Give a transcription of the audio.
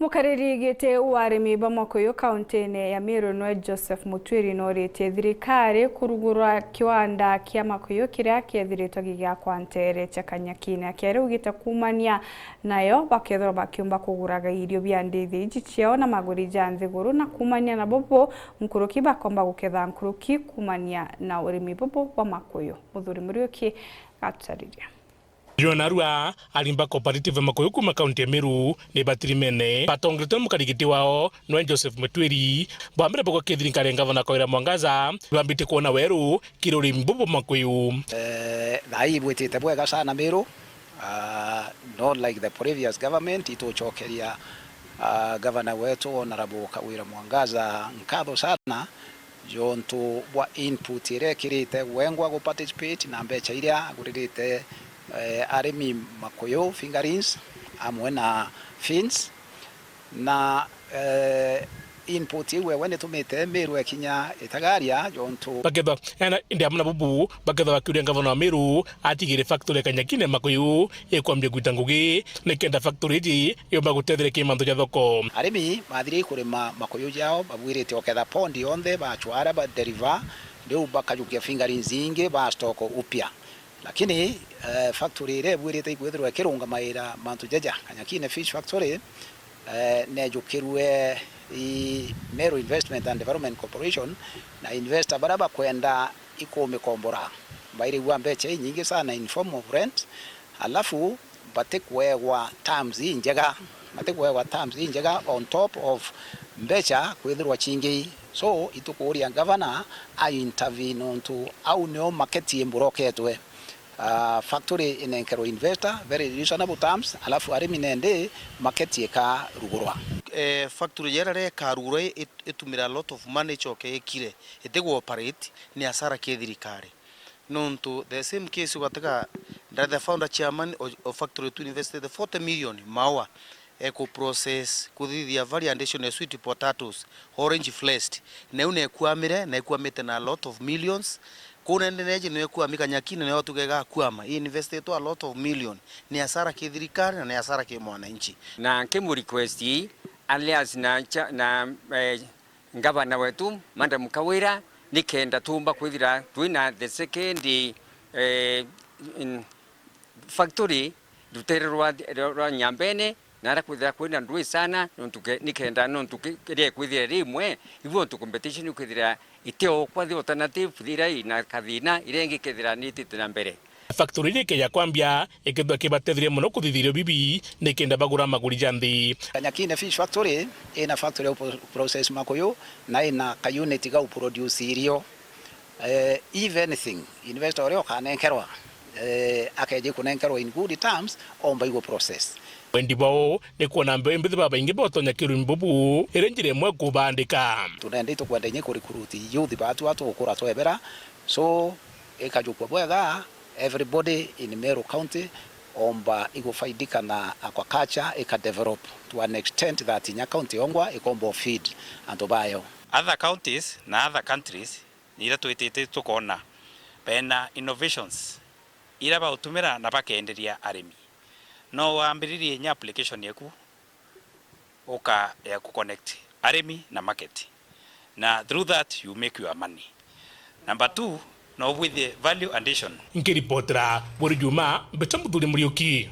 Mukariri gete Urimi ba Makuyu kaunti ya Meru no Joseph Mutwiri no rete thirikari kurugura kiwanda kia Makuyu kiria kiethiritwo gya kwantere cha kanyakina kiari ugite kumania nayo bakethro bakiumba kuguraga irio bya ndithi iji ciao na maguri janthiguru na kumania na bobo nkuruki bakomba guketha nkuruki kumania na Urimi bobo ba Makuyu muthuri muriuki atariria Narua alimba cooperative Makuyu kuma kaunti ya Meru ni batirimene patongretwe mukarigiti wao no Joseph Mutwiri bwambere boko KIRI ngavana Koira Mwangaza bambite kuona weru kirori mbubu Makuyu dai bwetete bwega sana Meru not like the previous government itochokeria governor wetu Honorable Koira Mwangaza nkatho sana jontu bwa input ire kirite wengwa go participate na mbecha iria guririte Urimi Makuyu fingerings amwe na fins na input iwe wene tumite Meru ekinya itagaria jontu baketha ena india mna bubu baketha bakiuria ngavana wa Meru atigire factory kanyakine Makuyu ekwambia gwitangugi nekenda factory iji yomba gutethire kimanto ja thoko Urimi mathiri kurima Makuyu jao babwirite oketha pondi onthe bachwara ba deliver ndio bakajukia fingerings ingi ba stock upya lakini factory ile bwirite igwethirwa kirunga maira mantu jaja kanyakine fish factory nejukirwe i Meru Investment and Development Corporation na investor baraba kwenda ikome kombora bairi wa mbeche nyingi sana in form of rent alafu batekwewa terms injega on top of mbecha kwethirwa chingi so itukuria governor I intervene onto au neo market imburoketwe factory inenkero investor very reasonable terms alafu Urimi nende market yeka rugurwa factory yerare karugurwa itumira a lot of money choke ekire etego operate ni asara ke thirikari nonto the same case ugataka the founder chairman of factory to invested 40 million mawa eco process kuthithia variation ya sweet potatoes orange flaked na une kwamire na kwamite na a lot of millions kuna neje no kwamika nyakine no tugega kwama invested a lot of million ni asara ke thirikari na ni asara ke mwananchi na kemu request alias na ngavana wetu Madam Kawira nikenda tumba kwithira twina the second in factory dutererwa nyambene nara kwithira kwina ndui sana nontuke nikenda nontuke kwithira rimwe ivo tu competition kwithira iteo kwa the alternative thira ina kathina irengi kethira nitite na mbere factory ile ya kwambia ekethwa kibatethire muno kuthithirio bibi nikenda bagura maguri janthi kanyakine fish factory ina factory process Makuyu na ina ka unit ga produce irio if anything investor ore okanenkerwa akeje kunenkerwa in good terms omba igo process wendi bao ni kuona mbe mbithi baba ingi botonya Urimi bobu irenjire mwe kubandika tunaenda tukwenda nye recruit youth batu watu ukura twebera so ekajukwa bwega everybody in Meru County omba igofaidika na aquaculture eka develop to an extent that in county ongwa ikombo feed and obayo other counties na other countries nira twitite tukona pena innovations ira ba utumira na bakenderia arimi no wambiririe nya application yaku oka ya ku connect arimi na market na through that you make your money. Number 2 no with the value addition nkiripotra buri juma mbecha muthuri muriuki